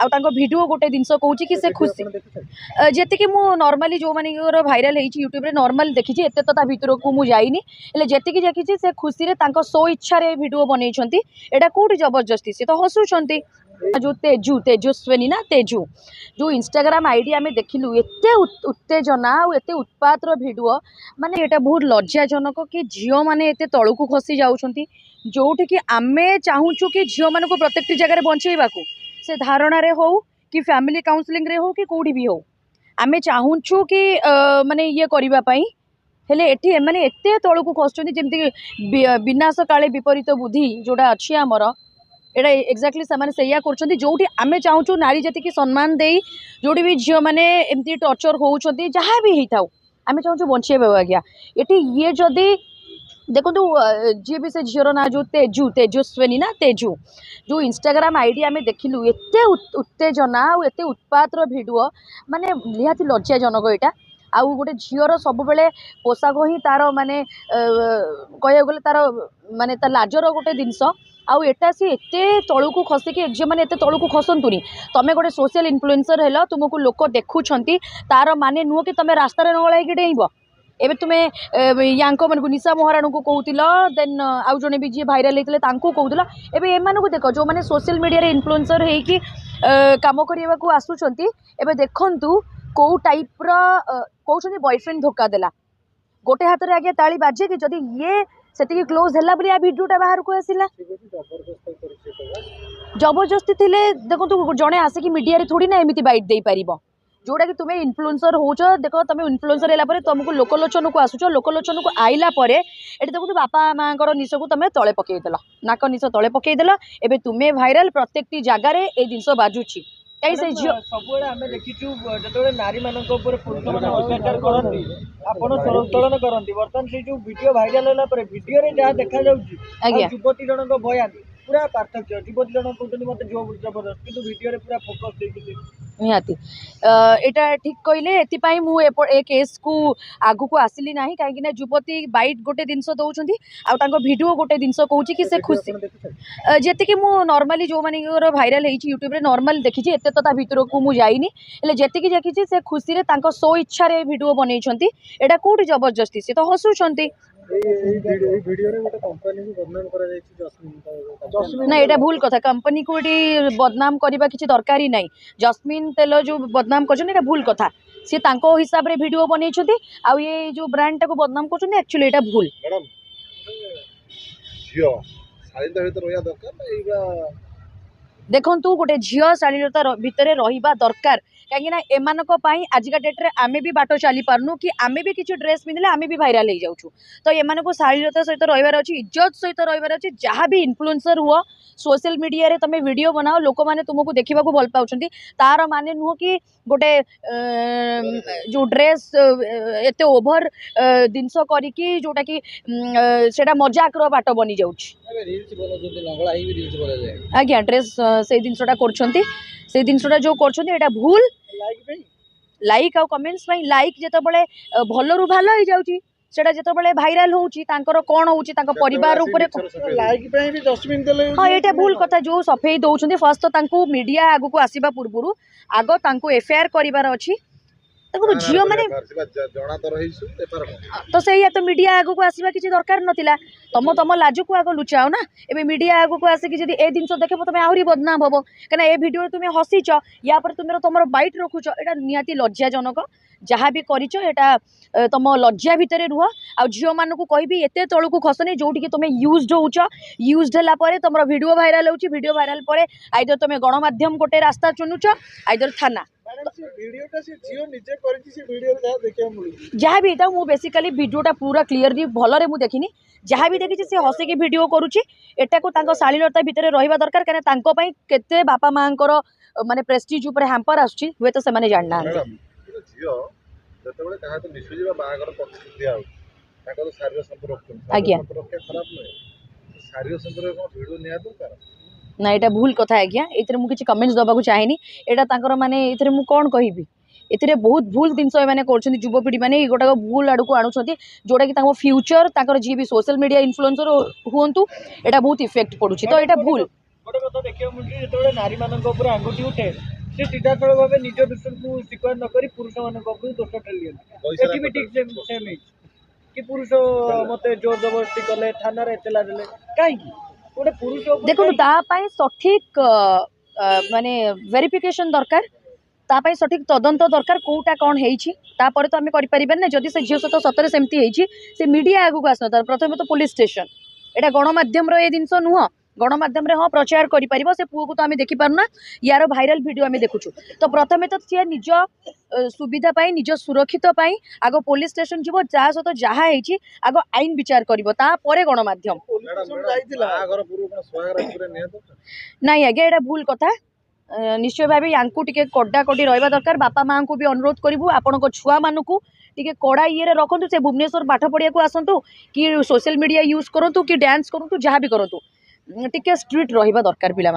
Video गोटे जिनस कौन कि से खुशी जी मु नॉर्मली जो मानी भाइराल यूट्यूब रे नॉर्मल देखी एत तो भितर को मुझे जाइनी जी देखी से खुशी रे सो इच्छा भिडियो बनई एटा कौटी जबरदस्ती सी तो हसुंट जो तेजस्विनी ना तेजु जो इंस्टाग्राम आईडी आम देखिलु एते उत्तेजना और एते उत्पातर भिडियो माने एटा बहुत लज्जाजनक कि झील मैंने एते तलू खसी जाउछंती जोठी कि आमे चाहूचु कि झील मान को प्रत्येक जगह बंचेबा से धारणा रे हो कि फैमिली काउंसलिंग रे हो कि कोड़ी भी हो आमे चाहूचु कि माने ये करिबा पई हेले एठी माने एते तलू खसुचंती जेमती विनाश काले विपरीत बुद्धि जोड़ा अच्छी आमर एटा एक्जाक्टली से सैया कर जोटी आमे चाहूँ नारी जाति की सम्मान दे जोटी भी झील मैंने एमती टर्चर होती जहाँ भी होता आमे चाहूँ बंचेबा आज्ञा ये ये जदि देखो जी भी से झीर ना जो तेजस्विनी ना तेजु जो इंस्टाग्राम आईडी आम देखिलु एते उत्तेजना और एते उत्पातर भिडियो माने निहाती लज्जाजनक यहाँ आउ गोटे झीर सब बेले पोशाक ही तार माने कह गले तार माने लाजर गोटे जिनस आउ एटा सी एते तलू को खसिकी झील मैंने एते तलू को खसंतुनी तमें गोटे सोशल इन्फ्लुएंसर हेल तुमको लोक देखुंट तार माने नुह कि तुम रास्तार नगलाइक डेइब एबे तुम्हें यांको मन को निशा मोहराणु को कहूतिल देन आउ जने भी जी भाइराल होते कहूतिल एबे एमानकु देख जो मैंने सोशल मीडिया रे इन्फ्लुएंसर हेकी काम करने को आसुचंती एबे देखंतु को टाइप रो कहउछंती बॉयफ्रेंड धोखा देला गोटे हाथ रे आगे ताली बाजे कि जदी ये सेतिकी क्लोज हैला बली आ वीडियोटा बाहर को आसिला जबरदस्ती थिले देखंतु जने आसे कि मीडिया रे थोड़ी ना एमिति बाइट देई परिबो जोड़ा कि तुम्हें इन्फ्लुएंसर होच देख तुम इन्फ्लुएंसर है तुमको लोकलोचन को आसुच लोकलोचन को आइला परे एटी देखो बापा माँ निश को तुम तले पकईदेल नाक निश तले पकईदेल एबे तुम्हें भाइराल प्रत्येक जगार ये जिनस बाजुची सब आम देखीचु जो नारी मान पुरुष मैंने अत्याचार करती आपड़ उत्तोलन करती बर्तमान से जो वीडियो भाइराल होगा वीडियो जहाँ देखा युवती जनक बयान पूरा पार्थक्य युवती जन कहते मत जबरदस्त कि वीडियो पूरा फोकस निहाती एटा ठीक कहले एतिपाई मु ए केस को आगु को आसिली नाही काहे कि युवती बाइट गोटे जिनस दउछंती आ तांको वीडियो गोटे जिनस कहूची कि से खुशी जेते कि मु नॉर्मली जो मानी भाइराल यूट्यूब रे नॉर्मल देखी एते तो भितर को मु जाइनी जेते कि देखी से खुशी रे तांको सो इच्छा रे वीडियो बनई एटा कौटी जबरदस्ती सी तो हसुंट ना ये भूल कथा कंपनी को बदनाम करने किसी दरकार ही नहीं जस्मिन तेल जो बदनाम कर भूल कथा सी तांको हिसाब रे वीडियो बनई आ ये जो ब्रांड टाको बदनाम कर एक्चुअली एटा भूल देखु गोटे झील शालीनता भितर रहिबा दरकार कहीं एमानक आजिका डेट्रे आम भी बाट चली पार्नु कि आम भी किसी ड्रेस पिंधले आम भी भाइराल हो जाऊँ तो एमान को शालीनता सहित रही अच्छी इज्जत सहित रही अच्छी जहाँ भी इन्फ्लुएंसर हुआ सोशल मीडिया रे तुम वीडियो बनाओ लोक मैंने तुमको देखा भल पाँच तार माने नुह कि गोटे जो ड्रेस एत ओभर जिनस करी जोटा कि सेटा मजाक बाट बनी जाऊँ आज्ञा ड्रेस से जिनसटा कर जिनसटा जो कर भूल लाइक आ कमेंट्स लाइक जिते भल रु भाल हो जाऊँगी सेटा जिते भाइराल होउची तांकर कौन होउची तांकर परिवार ऊपर हाँ ये भूल कथा जो सफेई दौरान फर्स्ट तो तांको मीडिया आगु को आसवा पूर्व आग तांको एफआईआर करिवार अछि झील मैंने तो से तो मीडिया आगु को आसवा किसी दरकार नथिला तुम लाज को आग लुचाओ ना एबे मीडिया आगु को आसिक जब ए जिनस देख तुम आहरी बदनाम हम कहीं ए भिडियो तुम हसीच या पर तुम बाइट रखुच एटा निहाती लज्जाजनक जहाँ भी करिच एटा तुम लज्जा भितर रुह आ झील मान को कहबी एते तलू को खसनी जोटि तुम यूज्ड होउच यूज्ड होला परे तुम वीडियो भाइराल होउची वीडियो भाइराल परे आइदर तुम गणमाध्यम गोटे रास्ता चुनुच आइदर थाना जहाँ भी मुझे बेसिकली वीडियोटा पूरा क्लीयरली भलरे मुझे देखिनी जहाँ भी देखी से हसिकी वीडियो करुच्ची एटा को शालीनता भितर रहिबा दरकार कहीं केते बापा माँ माने प्रेस्टीज ऊपर हैम्पर आसुची हुए तो से जानना आज्ञा ना यहाँ भूल कथा आज्ञा ये मुझे कमेंट्स दबा चाहेनी यहाँ माने ये कौन कहबी एथिरे बहुत भूल जिनस मैंने कर युवपीढ़ी मैंने गोटा भूल आड़ को आणुंट जोटा कि फ्यूचर जी भी सोशल मीडिया इन्फ्लुएंसर हूँ यहाँ बहुत इफेक्ट पड़ुची तो यहाँ भूल गोटे कथा देखिए मुझे जो नारी मान आंगुठी उठे से सीधा सड़क भाव निज दोष को स्वीकार न करी पुरुष मान दोष ठेली एटी भी ठीक सेम कि पुरुष मते जोर जबरदस्ती कले थाना रे एतला देले काई गोटे पुरुष देखो तापाई सठिक माने वेरिफिकेशन दरकार तापाई सठिक तदंत दरकार कोटा कौन होईछि तापर तो आमे करि परिबन ना जदि से झियो सत सतरे सेमती होईछि से मीडिया आगु आसन तार प्रथमे तो पुलिस स्टेशन एटा गणमाध्यम रो ए जिंस नुह गणमाध्यम रे हाँ प्रचार करि परिबो से पुओ को तो आमे देखि पारुना यार भाइराल वीडियो आमे देखुछु तो प्रथमे तो से निज सुविधा पाई निज सुरक्षित पाई आगो पुलिस स्टेशन जीवो जा सत जहा होईछि आगो आईन विचार करिवो ता परे गणमाध्यम नहीं आगे एटा भूल कथा निश्चय भाव यांकू टिके कड़ा कड़ी रहा दरकार बापा माँ को भी अनुरोध करूँ आपण छुआ मानू टिके कड़ा ये रखु से भुवनेश्वर पाठ पढ़िया को आसतु कि सोशल मीडिया यूज करूँ कि डांस करूँ जहाँ भी करूँ टिके स्ट्रिक्ट रहा दरकार पिला।